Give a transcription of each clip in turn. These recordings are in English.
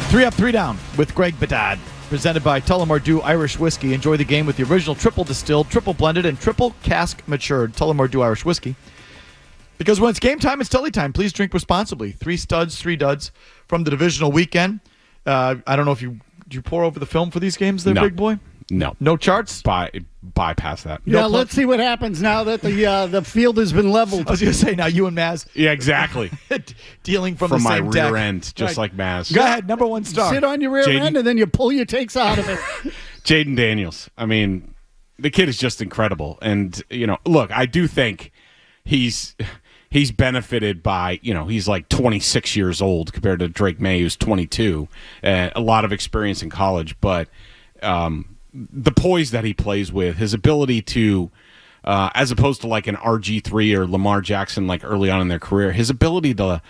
Three Up, Three Down with Greg Bedard. Presented by Tullamore Dew Irish Whiskey. Enjoy the game with the original triple distilled, triple blended, and triple cask matured Tullamore Dew Irish Whiskey. Because when it's game time, it's Tully time. Please drink responsibly. 3 studs, 3 duds from the divisional weekend. I don't know if you pour over the film for these games there, No. big boy? No. No charts? Bypass that. Yeah, let's see what happens now that the field has been leveled. I was going to say, now you and Maz Yeah, exactly. dealing from From the my same rear deck. end, just like Maz. Go ahead, number one star. Sit on your rear Jaden- end and then you pull your takes out of it. Jaden Daniels. I mean, the kid is just incredible. And, look, I do think he's benefited by, he's like 26 years old compared to Drake May, who's 22. A lot of experience in college. But the poise that he plays with, his ability to, as opposed to like an RG3 or Lamar Jackson like early on in their career, his ability to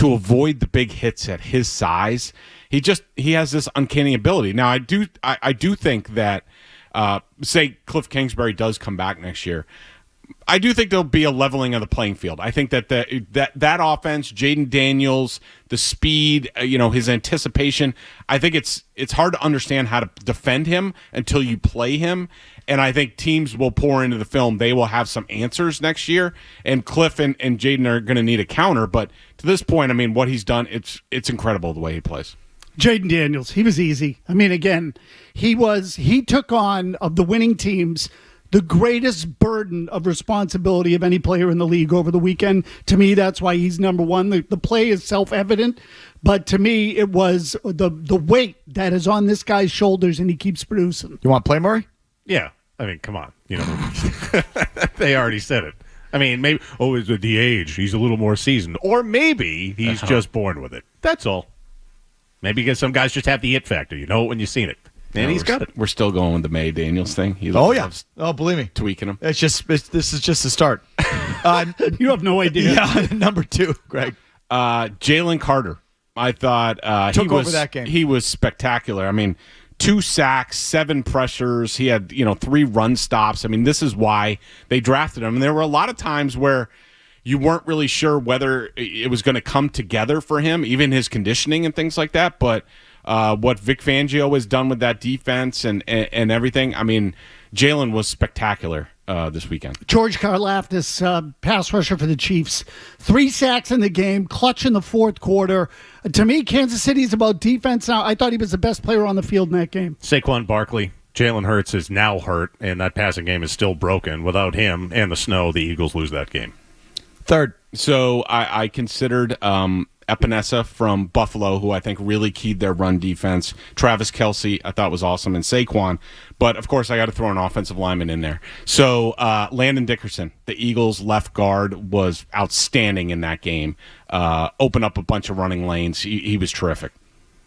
avoid the big hits at his size, he has this uncanny ability. Now, I do think that, say Cliff Kingsbury does come back next year, I do think there'll be a leveling of the playing field. I think that that offense, Jaden Daniels, the speed, his anticipation, I think it's hard to understand how to defend him until you play him. And I think teams will pour into the film. They will have some answers next year. And Cliff and Jaden are going to need a counter. But to this point, I mean, what he's done, it's incredible the way he plays. Jaden Daniels, he was easy. I mean, again, he took on, of the winning teams, the greatest burden of responsibility of any player in the league over the weekend. To me, that's why he's number one. The play is self-evident, but to me, it was the weight that is on this guy's shoulders, and he keeps producing. You want to play, Murray? Yeah. I mean, come on. They already said it. I mean, maybe, it's the age. He's a little more seasoned. Or maybe he's just born with it. That's all. Maybe because some guys just have the it factor. You know it when you've seen it. And he's got it. We're still going with the May Daniels thing. He Loves believe me. tweaking him. This is just the start. You have no idea. Yeah, number 2, Greg. Jalen Carter. I thought Took over that game. He was spectacular. I mean, 2 sacks, 7 pressures. He had 3 run stops. I mean, this is why they drafted him. And there were a lot of times where you weren't really sure whether it was going to come together for him, even his conditioning and things like that. But what Vic Fangio has done with that defense and everything, I mean, Jalen was spectacular this weekend. George Karlaftis, pass rusher for the Chiefs. 3 sacks in the game, clutch in the fourth quarter. To me, Kansas City's about defense now. I thought he was the best player on the field in that game. Saquon Barkley. Jalen Hurts is now hurt, and that passing game is still broken. Without him and the snow, the Eagles lose that game. Third. So I considered Epinesa from Buffalo, who I think really keyed their run defense. Travis Kelce, I thought was awesome, and Saquon. But, of course, I got to throw an offensive lineman in there. So Landon Dickerson, the Eagles' left guard, was outstanding in that game. Opened up a bunch of running lanes. He was terrific.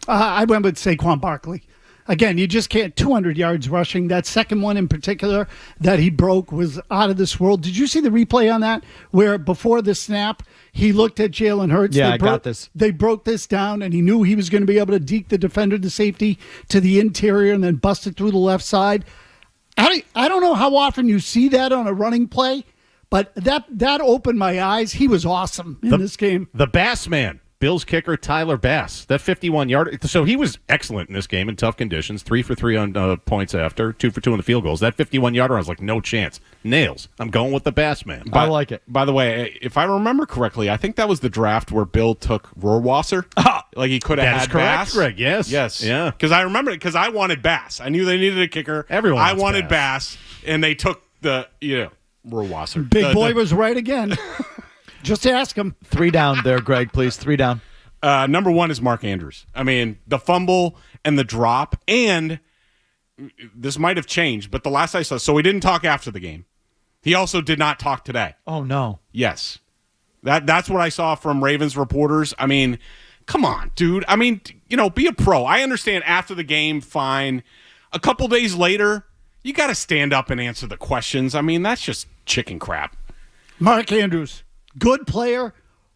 I went with Saquon Barkley. Again, you just can't 200 yards rushing. That second one in particular that he broke was out of this world. Did you see the replay on that where before the snap, he looked at Jalen Hurts? Yeah, I got this. They broke this down, and he knew he was going to be able to deke the defender to safety to the interior and then bust it through the left side. I don't know how often you see that on a running play, but that opened my eyes. He was awesome in this game. The Bass Man. Bills kicker Tyler Bass, that 51-yard. So he was excellent in this game in tough conditions. 3 for 3 on points after, 2 for 2 on the field goals. That 51-yarder, I was like, no chance. Nails. I'm going with the Bass Man. I like it. By the way, if I remember correctly, I think that was the draft where Bill took Rohrwasser. Like he could have That had is correct, Bass. Greg. Yes. Yes. Yeah. Because I remember it because I wanted Bass. I knew they needed a kicker. Everyone I wants wanted Bass, and they took Rohrwasser. Big boy was right again. Just ask him. 3 down there, Greg, please. 3 down. Number 1 is Mark Andrews. I mean, the fumble and the drop, and this might have changed, but the last I saw, so we didn't talk after the game. He also did not talk today. Oh, no. Yes. That's what I saw from Ravens reporters. I mean, come on, dude. I mean, be a pro. I understand after the game, fine. A couple days later, you got to stand up and answer the questions. I mean, that's just chicken crap. Mark Andrews, good player.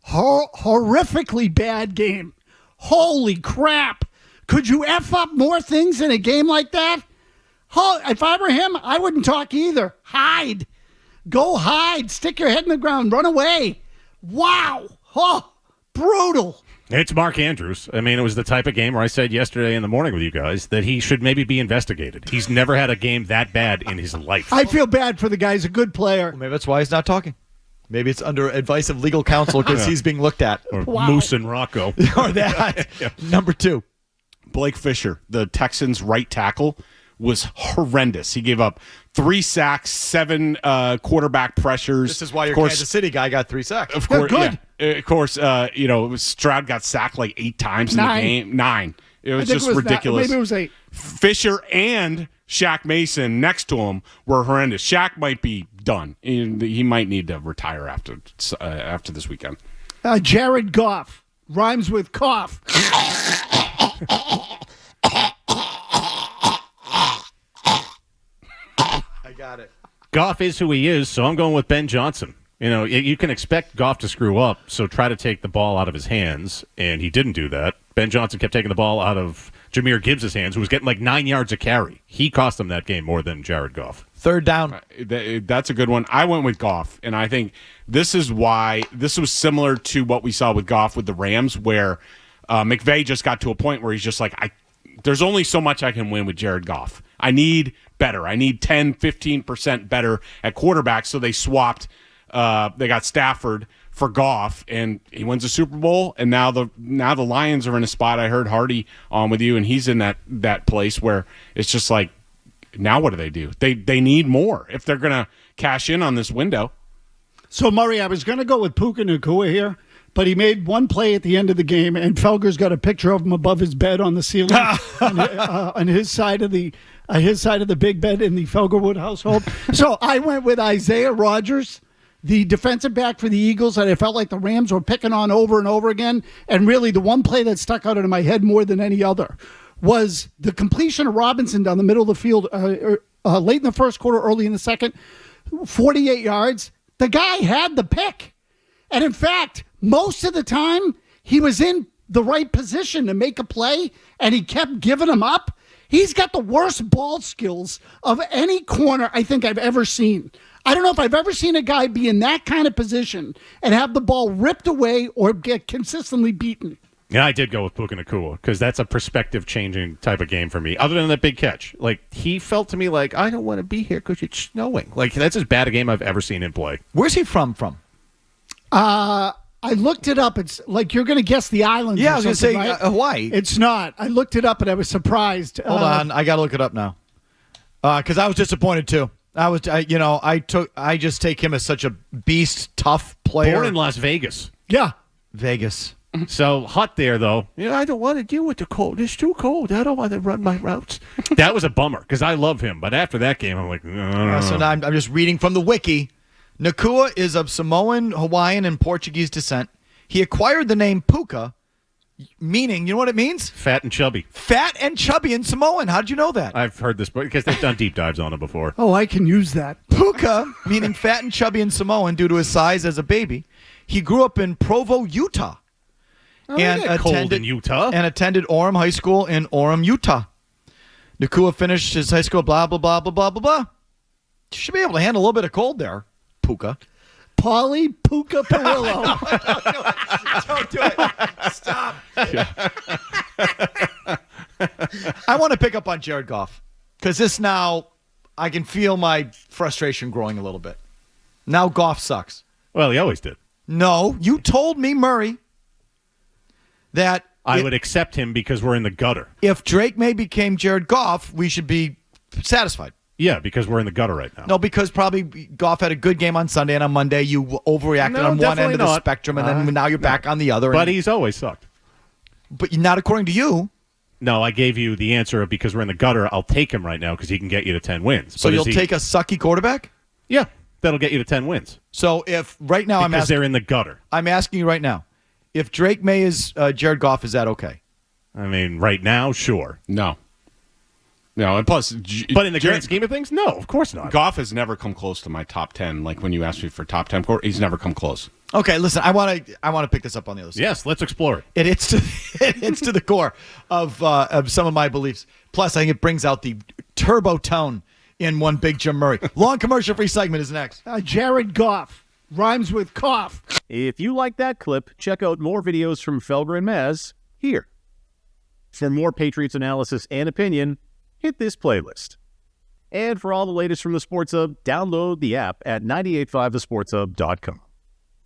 Horrifically bad game. Holy crap. Could you F up more things in a game like that? If I were him, I wouldn't talk either. Hide. Go hide. Stick your head in the ground. Run away. Wow. Oh, brutal. It's Mark Andrews. I mean, it was the type of game where I said yesterday in the morning with you guys that he should maybe be investigated. He's never had a game that bad in his life. I feel bad for the guy. He's a good player. Well, maybe that's why he's not talking. Maybe it's under advice of legal counsel because he's being looked at. Or Moose and Rocco. Or that. Number 2. Blake Fisher, the Texans' right tackle, was horrendous. He gave up 3 sacks, 7 quarterback pressures. This is why your Of course- Kansas City guy got 3 sacks. Of course, good. yeah. Of course, Stroud got sacked like 8 times in 9. the game. 9. It was I think just it was ridiculous. Maybe it was 8. Fisher and Shaq Mason next to him were horrendous. Shaq might be done. He might need to retire after this weekend. Jared Goff rhymes with cough. I got it. Goff is who he is, so I'm going with Ben Johnson. You know, you can expect Goff to screw up, so try to take the ball out of his hands, and he didn't do that. Ben Johnson kept taking the ball out of Jahmyr Gibbs' hands, who was getting like 9 yards a carry. He cost him that game more than Jared Goff. 3rd down. That's a good one. I went with Goff, and I think this is why this was similar to what we saw with Goff with the Rams, where McVay just got to a point where he's just like, there's only so much I can win with Jared Goff. I need better. I need 10, 15% better at quarterback, so they swapped. They got Stafford for Goff, and he wins the Super Bowl. And now the Lions are in a spot. I heard Hardy on with you, and he's in that place where it's just like, now what do? They need more if they're gonna cash in on this window. So, Murray, I was going to go with Puka Nacua here, but he made one play at the end of the game, and Felger's got a picture of him above his bed on the ceiling on his side of the big bed in the Felgerwood household. So I went with Isaiah Rodgers, the defensive back for the Eagles, that I felt like the Rams were picking on over and over again. And really, the one play that stuck out in my head more than any other was the completion of Robinson down the middle of the field late in the first quarter, early in the second, 48 yards. The guy had the pick. And in fact, most of the time, he was in the right position to make a play, and he kept giving him up. He's got the worst ball skills of any corner I think I've ever seen. I don't know if I've ever seen a guy be in that kind of position and have the ball ripped away or get consistently beaten. Yeah, I did go with Puka Nacua because that's a perspective-changing type of game for me. Other than that big catch, like he felt to me like I don't want to be here because it's snowing. Like that's as bad a game I've ever seen him play. Where's he from? I looked it up. It's like you're going to guess the islands. Yeah, or I was going to something, say right? Hawaii. It's not. I looked it up and I was surprised. Hold on, I got to look it up now. Because I was disappointed too. I just take him as such a beast, tough player. Born in Las Vegas. Yeah. Vegas. So hot there, though. Yeah, I don't want to deal with the cold. It's too cold. I don't want to run my routes. That was a bummer because I love him. But after that game, I'm like, So now I'm just reading from the wiki. Nakua is of Samoan, Hawaiian, and Portuguese descent. He acquired the name Puka, meaning, you know what it means? fat and chubby. Fat and chubby in Samoan. How did you know that? I've heard this because they've done deep dives on him before. Oh, I can use that. Puka, meaning fat and chubby in Samoan due to his size as a baby. He grew up in Provo, Utah. Cold in Utah. And attended Orem High School in Orem, Utah. Nakua finished his high school, blah, blah, blah, blah, blah, blah, blah. You should be able to handle a little bit of cold there, Puka. Polly Puka Perillo. Don't do it. Stop. I want to pick up on Jared Goff because this now, I can feel my frustration growing a little bit. Now Goff sucks. Well, he always did. No, you told me, Murray, that I would accept him because we're in the gutter. if Drake May became Jared Goff, we should be satisfied. Yeah, because we're in the gutter right now. No, because probably Goff had a good game on Sunday, and on Monday you overreacted No, on one definitely end of the not. spectrum, and then now you're back on the other. But and, he's always sucked. but not according to you. No, I gave you the answer of because we're in the gutter. I'll take him right now because he can get you to 10 wins. So But you'll is he- take a sucky quarterback? Yeah, that'll get you to 10 wins So if right now because they're in the gutter. I'm asking you right now, if Drake May is Jared Goff, is that okay? I mean, right now, sure. No, and plus, But in the grand scheme of things, no, of course not. Goff has never come close to my top 10. Like when you asked me for top 10 court, he's never come close. Okay, listen, I want to pick this up on the other side. Yes, let's explore it. It's to the core of some of my beliefs. Plus, I think it brings out the turbo tone in one big Jim Murray. Long commercial free segment is next. Jared Goff Rhymes with cough. If you like that clip, check out more videos from Felger and Maz here. For more Patriots analysis and opinion, hit this playlist. And for all the latest from the Sports Hub, download the app at 985thesportshub.com.